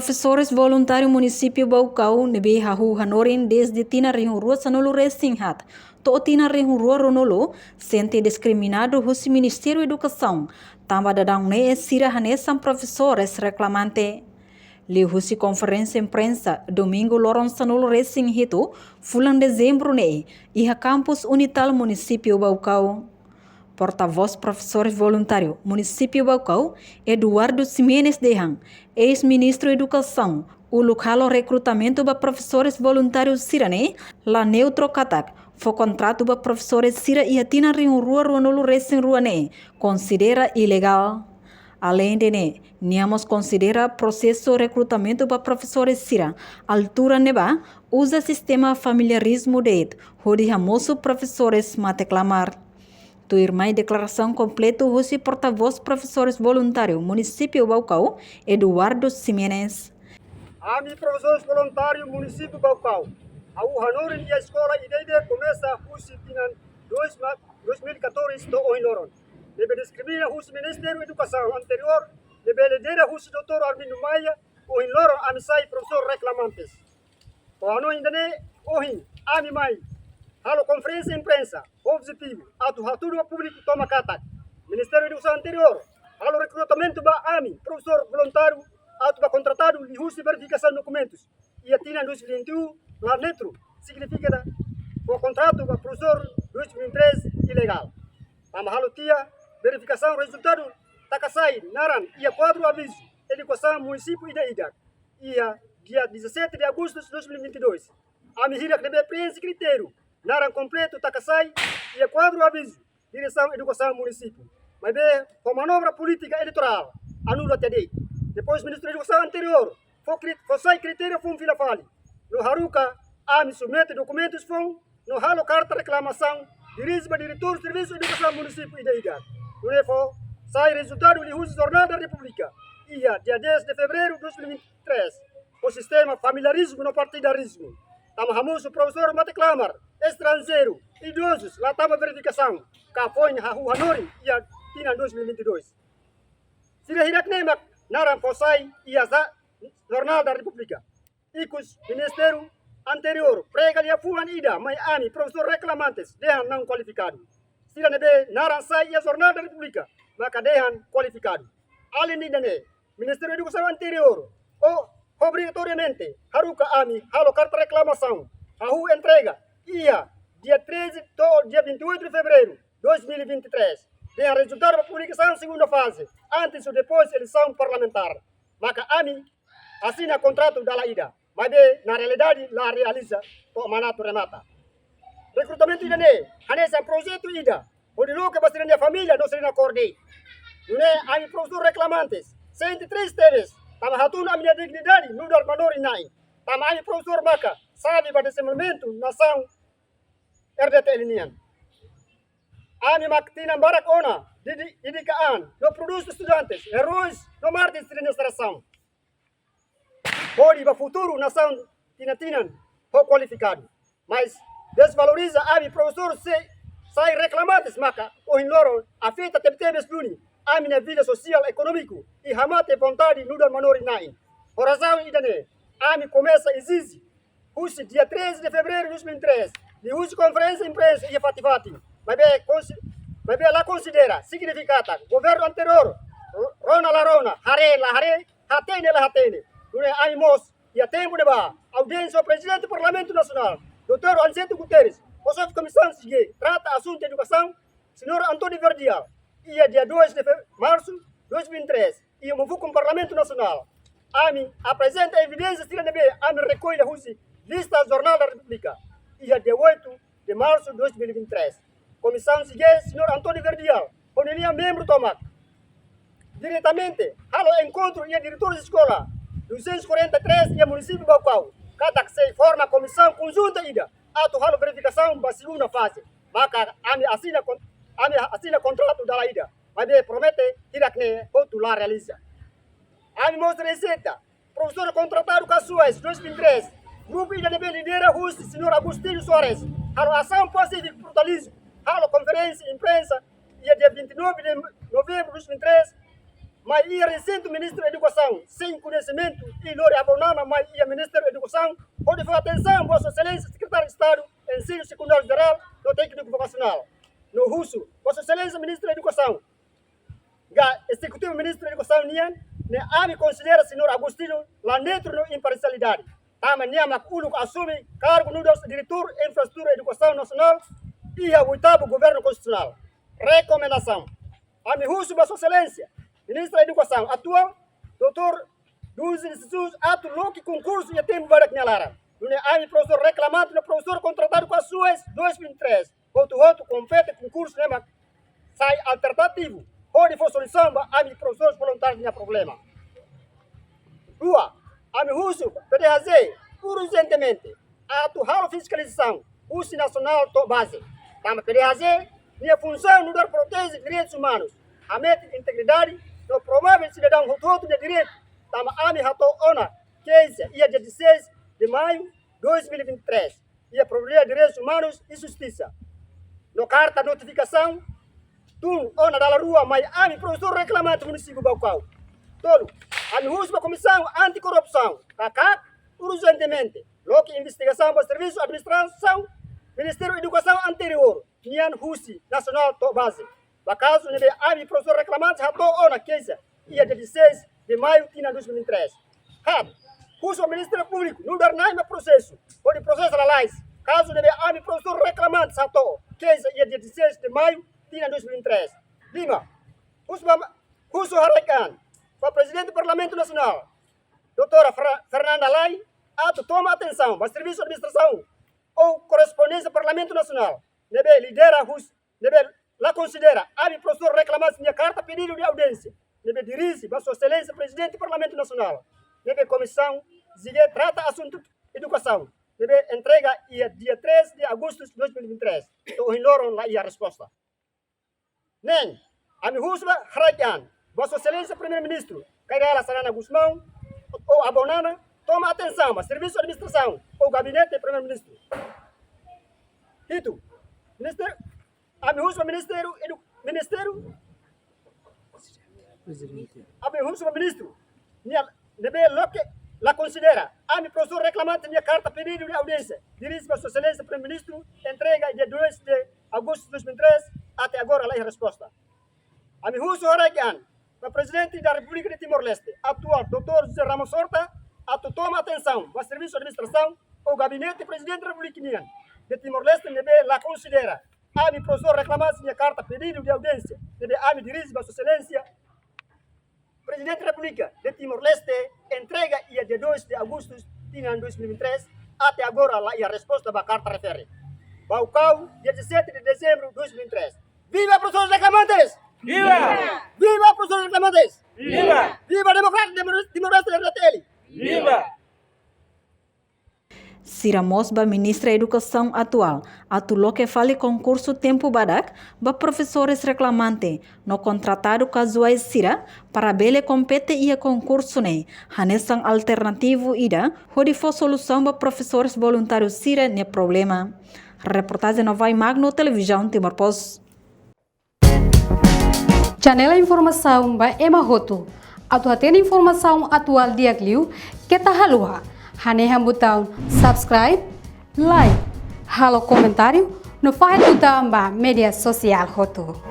Professores voluntários município Baucau nebe hahu hanorin desde tina rihun rua sanolo resinghat. To tina rihun rua ronolo sente discriminado husi Ministério Educação. Tamba dadang ne sira hanesan professores reclamante. Li husi conferência imprensa domingo loron sanolo resing hito fulan dezembro ne iha campus Unital município Baucau. Porta-voz professores voluntário município Baucau, Eduardo Ximenes Dehan, ex-ministro da Educação, o local recrutamento para professores voluntários sirane, la neutro katak, foi contrato para professores sira e atina rio rua ruanolo recém ruane, considera ilegal. Além de ne, niamos considera processo recrutamento para professores sira, altura neba, usa sistema familiarismo de onde hamoso professores mateclamar. Tu irmã declaração completa o porta-voz professores voluntário município Baucau, Eduardo Ximenes. Ami professores voluntário município Baucau. A Hanorin e a escola ideia começa husi tinan 2014 do Oinoron. Deve descrever husi Ministério da Educação anterior, deve lidera husi Dr. Armindo Maia, Oinoron amisai professor reclamantes. O ano indane ohin ami mai. Halo conferência imprensa, objetivo, atuatura público toma katak. Ministério da Educação anterior, halo recrutamento ba AMI, professor voluntário, atuba contratado, lihusi verificação de documentos. E atina 2021, lá dentro, significa o contrato ba professor 2023 ilegal. Ama halo tia, verificação, resultado, takasai, naran, ia quadro aviso, educação, município e Idak. Ia dia 17 de agosto de 2022. AMI hirak debe preenche critério. Naran completo, takasai, e quadro aviso, direção, educação, município. Mas bem, com manobra política eleitoral, anula até daí. Depois, ministro da Educação anterior, foi sai critério, foi fila fali. No Haruka, AMI submete documentos, foi no halo carta reclamação, dirige para diretor do Serviço de Educação, município e daí. No EFO, sai resultado de uso Jornal da República. Ia, dia 10 de fevereiro de 2023, o sistema familiarismo no partidarismo. Tama hamuso professor mateclamar, estrangeiro, idosos, lá tama verificação, kafoin hahu hanori, ia tina 2022. Sira hirak nemak, naran posai, ia za, Jornal da República. Ikus, Ministério anterior, pregal ia fuan ida, mai ami, professor reclamantes, dehan não qualificado. Sira nebe, naran sai, ia Jornal da República, maka dehan qualificado. Além de Ministério da Educação anterior, obrigatoriamente, Haruka AMI, halo carta reclamação, Hahu entrega, ia, dia 13 do dia 28 de fevereiro de 2023, tem a resultado da publicação segunda fase, antes ou depois eleição parlamentar. Maka AMI assina contrato da ida, mas na realidade, lá realiza o manato remata. Recrutamento ida ne, hanesa projeto ida, onde nunca vai ser a família, não será acordei. Não AMI professor reclamantes, 103 teves, tama hatun a minha dignidade, não dar valor em tama aí professor Maca, sabe para desenvolvimento, nação, RDT Elinian. Ami Mactina Baracona, Didikaan, no produz estudantes, heróis, no martes de administração. Pode para futuro, nação, tinatinan, pouco qualificado. Mas desvaloriza Ami professor, sai reclamantes, Maca, ou em loro, afeta tebes luni. AMI na vida social, econômico e ramate vontade no dar manor inain. Por razão idane, AMI começa a exigir, husi dia 13 de fevereiro de 2003, de husi conferência imprensa e fativati. Mas bem lá considera, significata, governo anterior, rona la rona, hare la hare, hatene la hatene. Não é AMI mos, e a tempo de ba, audiência ao presidente do Parlamento Nacional, Dr. Anceto Guterres, o chefe de comissão sigue, trata assunto de educação, senhor Antônio Verdial. Ia dia 2 de março de 2003, e o com o Parlamento Nacional. AMI apresenta evidências de AMI recolhe a lista do Jornal da República. Ia dia 8 de março de 2023. Comissão sigue, senhor Antônio Verdial, onde ele é membro tomado. Diretamente, halo encontro e a diretor de escola, 243 e a município Baucau. Cada que se forma comissão conjunta ida, ato halo verificação para a segunda fase. Maka AMI assina contrato da ida, mas ele promete tirar que outro lá realiza. AMI mostra receita, professor contratado com a Suez, 2003, grupo ida deve liderar o senhor Agostinho Soares, a ação pacífica brutalismo, a conferência imprensa, dia 29 de novembro de 2003, mas ia recinto ministro da Educação, sem conhecimento, e Lore Abonana, mas ia ministro da Educação, pode fazer atenção, Vossa Excelência, secretário de Estado, Ensino Secundário Geral, no Técnico Vocacional. No Russo, Vossa Excelência, ministro da Educação, Executivo Ministro da Educação, Nian, ne ami considera senhor Agostinho, lá dentro na imparcialidade. Tama Niamak Ulu assume cargo no diretor de Infraestrutura e Educação Nacional e o 8º Governo Constitucional. Recomendação. Ami Russo, Vossa Excelência, Ministro da Educação atual, Dr. Dulce de Jesus, ato louco concurso e tempo para Knhalara. Nune ami professor reclamante, no professor contratado com a SUES 2003. Outro compete concurso, né, mas sai alternativo. Onde for solução, ami professores voluntários tinha problema. Rua, ami Russo, PDHZ, urgentemente, ato ralo fiscalização, Russo Nacional to base. Tama PDHZ, minha função no dar proteger direitos humanos, a meta de integridade, no promover cidadão rotuto de direito, tama ami rato ona, 15 e 16 de maio de 2023, e a promover direitos humanos e justiça. No carta notificação, ona da rua, mas ami professor reclamante município Baucau. Tolo, ami Russo comissão anticorrupção, CACAC, urgentemente, logo investigação para serviço de administração, Ministério da Educação anterior, Nian Russi, Nacional to base. Bakaso nebe ami professor reclamante rato ona 15 e 16 de maio de 2003. Russo Ministério Público, não dar nada processo, pode processo la lais. Caso nebe ami professor reclamante rato 15 e 16 de maio de 2003. Lima, Russo Harakan, para presidente do Parlamento Nacional, doutora Fernanda Lai, ato toma atenção, mas serviço de administração ou correspondência do Parlamento Nacional, nebe lidera Russo, nebe la considera, ami professor reclamante minha carta pedido de audiência, nebe dirige, Vossa Excelência, presidente do Parlamento Nacional, nebe comissão, zigue trata assunto educação, nebe entrega dia 13 de agosto de 2023. Então, ignoram lá a resposta. Nem, ami Russo Harakan, Vossa Excelência, Primeiro-Ministro, Kairala Sarana Guzmão, ou Abonana, toma atenção, mas serviço de administração, ou gabinete do Primeiro-Ministro. Tito, Ministério, ami Russo Ministério, ami Russo Ministro, nebe loque la considera, ami professor reclamante minha carta pedido de audiência, dirige Vossa Excelência, Primeiro-Ministro, entrega dia 2 de agosto de 2003, até agora lá a resposta. Ami Russo Harakan, para presidente da República de Timor-Leste, atual Dr. José Ramos Horta, toma atenção, mas serviço de administração, o gabinete do presidente da República de Timor-Leste, nebe la considera, ami professor reclamante minha carta pedido de audiência, nebe ami dirige Vossa Excelência, presidente da República de Timor-Leste, entrega dia 2 de agosto de 2023, até agora lá a resposta da carta refere. Baucau, dia 17 de dezembro de 2003. Viva professores reclamantes! Viva! Viva professores reclamantes! Viva! Viva a democracia Timor-Leste da RTL! Viva! Sira Mosba, ministra da Educação atual, atulou que fale concurso tempo badak, ba professores reclamante, no contratado casuais Sira, para bele compete e concurso ne, hanesan alternativo ida, hodi for solução ba professores voluntários Sira ne problema. Reportagem no Vai Magno, Televisão Timor Post. Janela informação ba Emma Hoto. Atu atena informação atual dia Gliu, que tá halua. Hanehan botão subscribe, like, halo comentário, no faz botão ba media social Hoto.